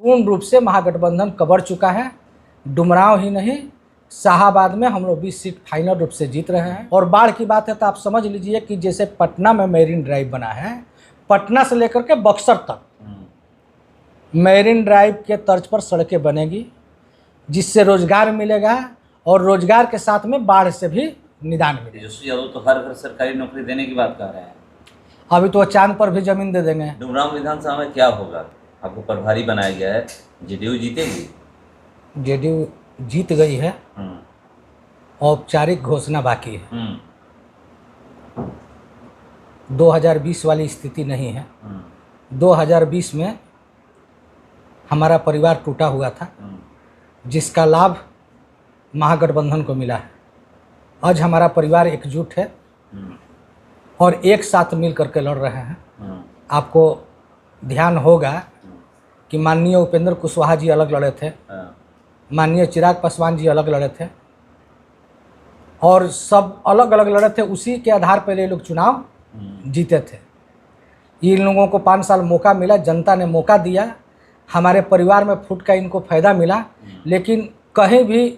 पूर्ण रूप से महागठबंधन कबर चुका है। डुमरांव ही नहीं, शाहाबाद में हम लोग 20 सीट फाइनल रूप से जीत रहे हैं। और बाढ़ की बात है तो आप समझ लीजिए कि जैसे पटना में मैरीन ड्राइव बना है, पटना से लेकर के बक्सर तक मैरीन ड्राइव के तर्ज पर सड़कें बनेगी, जिससे रोजगार मिलेगा और रोजगार के साथ में बाढ़ से भी निदान मिलेगा। तेजस्वी यादव तो हर घर सरकारी नौकरी देने की बात कर रहे हैं। अभी तो चांद पर भी जमीन दे देंगे। डुमरांव विधानसभा में क्या होगा? आपको प्रभारी बनाया गया है, जेडीयू जीतेगी? जेडीयू जीत गई है, औपचारिक घोषणा बाकी है। 2020 वाली स्थिति नहीं है। 2020 में हमारा परिवार टूटा हुआ था, जिसका लाभ महागठबंधन को मिला है। आज हमारा परिवार एकजुट है और एक साथ मिल करके लड़ रहे हैं। आपको ध्यान होगा कि माननीय उपेंद्र कुशवाहा जी अलग लड़े थे, माननीय चिराग पासवान जी अलग लड़े थे और सब अलग अलग लड़े थे। उसी के आधार पर ये लोग चुनाव जीते थे। इन लोगों को 5 साल मौका मिला, जनता ने मौका दिया, हमारे परिवार में फूट का इनको फ़ायदा मिला, लेकिन कहीं भी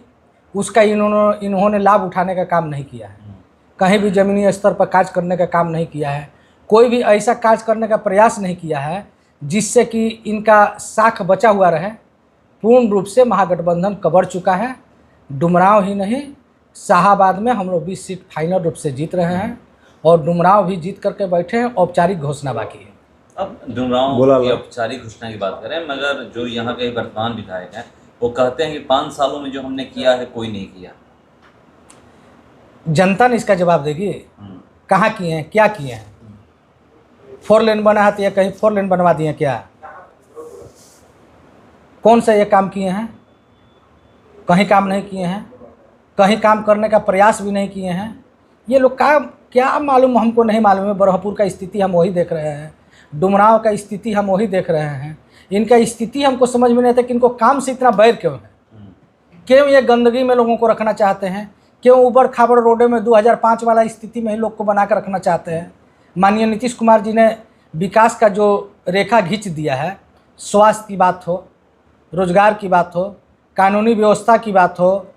उसका इन्होंने लाभ उठाने का काम नहीं किया है। कहीं भी ज़मीनी स्तर पर कार्य करने का काम नहीं किया है। कोई भी ऐसा कार्य करने का प्रयास नहीं किया है जिससे कि इनका साख बचा हुआ रहे। पूर्ण रूप से महागठबंधन कबर चुका है। डुमरांव ही नहीं, शाहाबाद में हम लोग 20 सीट फाइनल रूप से जीत रहे हैं और डुमरांव भी जीत करके बैठे हैं। औपचारिक घोषणा बाकी है। अब डुमरांव की औपचारिक घोषणा की बात करें, मगर जो यहाँ के वर्तमान विधायक हैं वो कहते हैं कि 5 सालों में जो हमने किया है कोई नहीं किया। जनता ने इसका जवाब देगी। कहाँ किए हैं, क्या किए हैं? 4 लेन बना है तो ये कहीं 4 लेन बनवा दिए क्या? कौन सा ये काम किए हैं? कहीं काम नहीं किए हैं। कहीं काम करने का प्रयास भी नहीं किए हैं। ये लोग काम क्या मालूम, हमको नहीं मालूम है। बरहपुर का स्थिति हम वही देख रहे हैं, डुमरांव का स्थिति हम वही देख रहे हैं। इनका स्थिति हमको समझ में नहीं आता कि इनको काम से इतना बैर क्यों है। क्यों ये गंदगी में लोगों को रखना चाहते हैं? क्यों ऊबड़ खाबड़ रोडे में 2005 वाला स्थिति में ही लोग को बना कर रखना चाहते हैं? माननीय नीतीश कुमार जी ने विकास का जो रेखा खींच दिया है, स्वास्थ्य की बात हो, रोजगार की बात हो, कानूनी व्यवस्था की बात हो,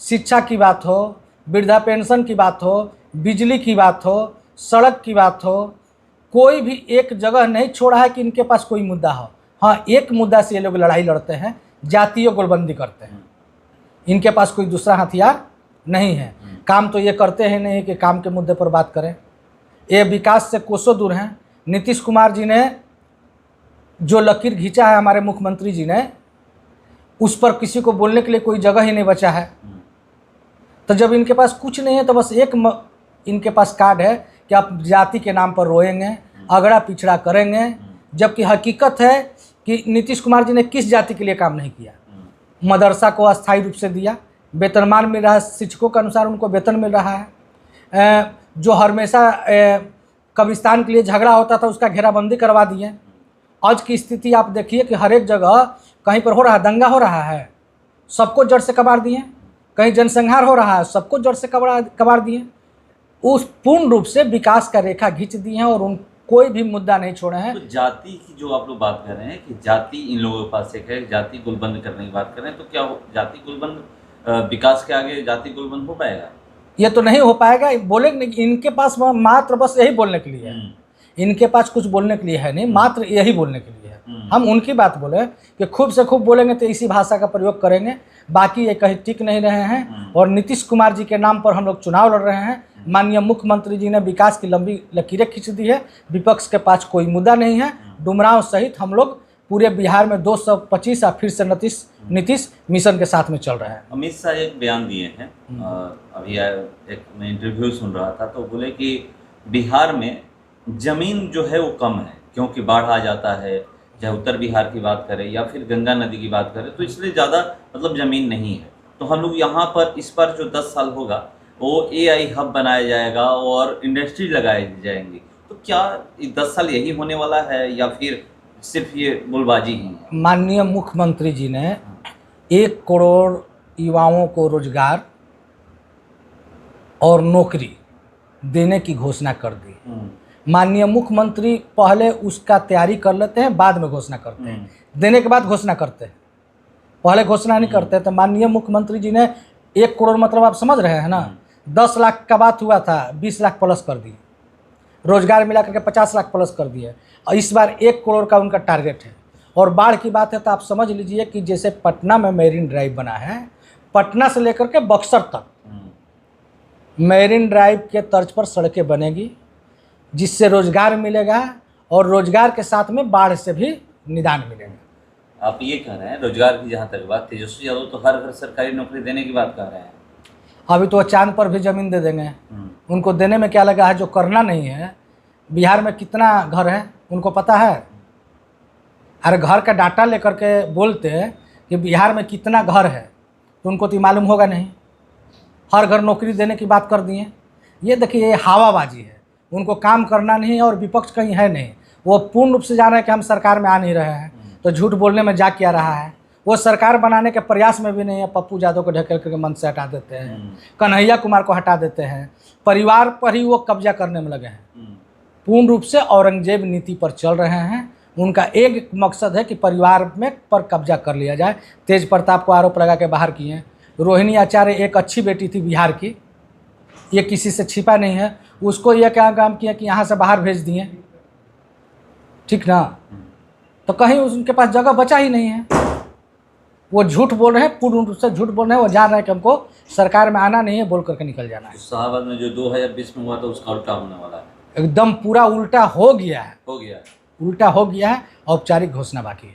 शिक्षा की बात हो, वृद्धा पेंशन की बात हो, बिजली की बात हो, सड़क की बात हो, कोई भी एक जगह नहीं छोड़ा है कि इनके पास कोई मुद्दा हो। हाँ, एक मुद्दा से ये लोग लड़ाई लड़ते हैं, जातीय गोलबंदी करते हैं। इनके पास कोई दूसरा हथियार नहीं है। काम तो ये करते हैं नहीं कि काम के मुद्दे पर बात करें। ये विकास से कोसों दूर हैं। नीतीश कुमार जी ने जो लकीर खींचा है हमारे मुख्यमंत्री जी ने, उस पर किसी को बोलने के लिए कोई जगह ही नहीं बचा है। तो जब इनके पास कुछ नहीं है तो बस इनके पास कार्ड है कि आप जाति के नाम पर रोएंगे, अगड़ा पिछड़ा करेंगे, जबकि हकीकत है कि नीतीश कुमार जी ने किस जाति के लिए काम नहीं किया। मदरसा को अस्थायी रूप से दिया, वेतनमान मिल रहा है, शिक्षकों के अनुसार उनको वेतन मिल रहा है। जो हमेशा कब्रिस्तान के लिए झगड़ा होता था उसका घेराबंदी करवा दिए। आज की स्थिति आप देखिए कि हर एक जगह कहीं पर हो रहा है, दंगा हो रहा है, सबको जड़ से कबाड़ दिए। कहीं जनसंहार हो रहा है, सबको जड़ से कबाड़ दिए। उस पूर्ण रूप से विकास का रेखा खींच दिए हैं और उन कोई भी मुद्दा नहीं छोड़े हैं। तो जाति की जो आप लोग बात कर रहे हैं कि जाति इन लोगों के पास एक है, जाति गुलबंद करने की बात कर रहे हैं, तो क्या जाति गुलबंद विकास के आगे जाति गुलबंद हो पाएगा? ये तो नहीं हो पाएगा। बोलेंगे इनके पास मात्र बस यही बोलने के लिए है। इनके पास कुछ बोलने के लिए है नहीं, मात्र यही बोलने के लिए है। हम उनकी बात बोले कि खूब से खूब बोलेंगे तो इसी भाषा का प्रयोग करेंगे, बाकी ये कहीं टिक नहीं रहे हैं। और नीतीश कुमार जी के नाम पर हम लोग चुनाव लड़ रहे हैं। माननीय मुख्यमंत्री जी ने विकास की लंबी लकीरें खींच दी है। विपक्ष के पास कोई मुद्दा नहीं है। डुमरांव सहित हम लोग पूरे बिहार में 225 या फिर से नीतीश मिशन के साथ में चल रहे हैं। अमित शाह एक बयान दिए हैं, अभी एक मैं इंटरव्यू सुन रहा था, तो बोले कि बिहार में ज़मीन जो है वो कम है क्योंकि बाढ़ आ जाता है, चाहे उत्तर बिहार की बात करें या फिर गंगा नदी की बात करें, तो इसलिए ज़्यादा मतलब ज़मीन नहीं है। तो हम लोग यहाँ पर इस पर जो 10 साल होगा वो AI हब बनाया जाएगा और इंडस्ट्री लगाई जाएंगी। तो क्या 10 साल यही होने वाला है या फिर सिर्फ ये बुलबाजी ही है? माननीय मुख्यमंत्री जी ने 1 करोड़ युवाओं को रोजगार और नौकरी देने की घोषणा कर दी। माननीय मुख्यमंत्री पहले उसका तैयारी कर लेते हैं, बाद में घोषणा करते हैं, देने के बाद घोषणा करते हैं, पहले घोषणा नहीं करते। तो माननीय मुख्यमंत्री जी ने 1 करोड़ मतलब आप समझ रहे हैं ना, 10 लाख का बात हुआ था, 20 लाख प्लस कर दिए, रोजगार मिला करके 50 लाख प्लस कर दिए, और इस बार 1 करोड़ का उनका टारगेट है। और बाढ़ की बात है तो आप समझ लीजिए कि जैसे पटना में मेरीन ड्राइव बना है, पटना से लेकर के बक्सर तक मेरीन ड्राइव के तर्ज पर सड़कें बनेगी, जिससे रोजगार मिलेगा और रोजगार के साथ में बाढ़ से भी निदान मिलेगा। आप ये कह रहे हैं रोजगार की, जहाँ तक बात, तेजस्वी यादव तो हर घर सरकारी नौकरी देने की बात कर रहे हैं। अभी तो वो चांद पर भी ज़मीन दे देंगे, उनको देने में क्या लगा है, जो करना नहीं है। बिहार में कितना घर है उनको पता है? अरे घर का डाटा लेकर के बोलते हैं कि बिहार में कितना घर है, तो उनको तो मालूम होगा नहीं। हर घर नौकरी देने की बात कर दिए। ये देखिए, ये हवाबाजी है, उनको काम करना नहीं है और विपक्ष कहीं है नहीं। वो पूर्ण रूप से जान रहे हैं कि हम सरकार में आ नहीं रहे हैं, तो झूठ बोलने में जा क्या रहा है। वो सरकार बनाने के प्रयास में भी नहीं है। पप्पू यादव को ढकेल करके मंच से हटा देते हैं, कन्हैया कुमार को हटा देते हैं, परिवार पर ही वो कब्जा करने में लगे हैं। पूर्ण रूप से औरंगजेब नीति पर चल रहे हैं। उनका एक मकसद है कि परिवार में पर कब्जा कर लिया जाए। तेज प्रताप को आरोप लगा के बाहर किए। रोहिणी आचार्य एक अच्छी बेटी थी बिहार की, ये किसी से छिपा नहीं है। उसको यह क्या काम किया कि यहाँ से बाहर भेज दिए, ठीक ना। तो कहीं उनके पास जगह बचा ही नहीं है। वो झूठ बोल रहे हैं, पूर्ण रूप से झूठ बोल रहे हैं। वो जान रहे हैं कि हमको सरकार में आना नहीं है, बोल करके निकल जाना है। शाहबाद में जो 2020 में हुआ था उसका उल्टा होने वाला है। एकदम पूरा उल्टा हो गया है, हो गया, उल्टा हो गया है। औपचारिक घोषणा बाकी है।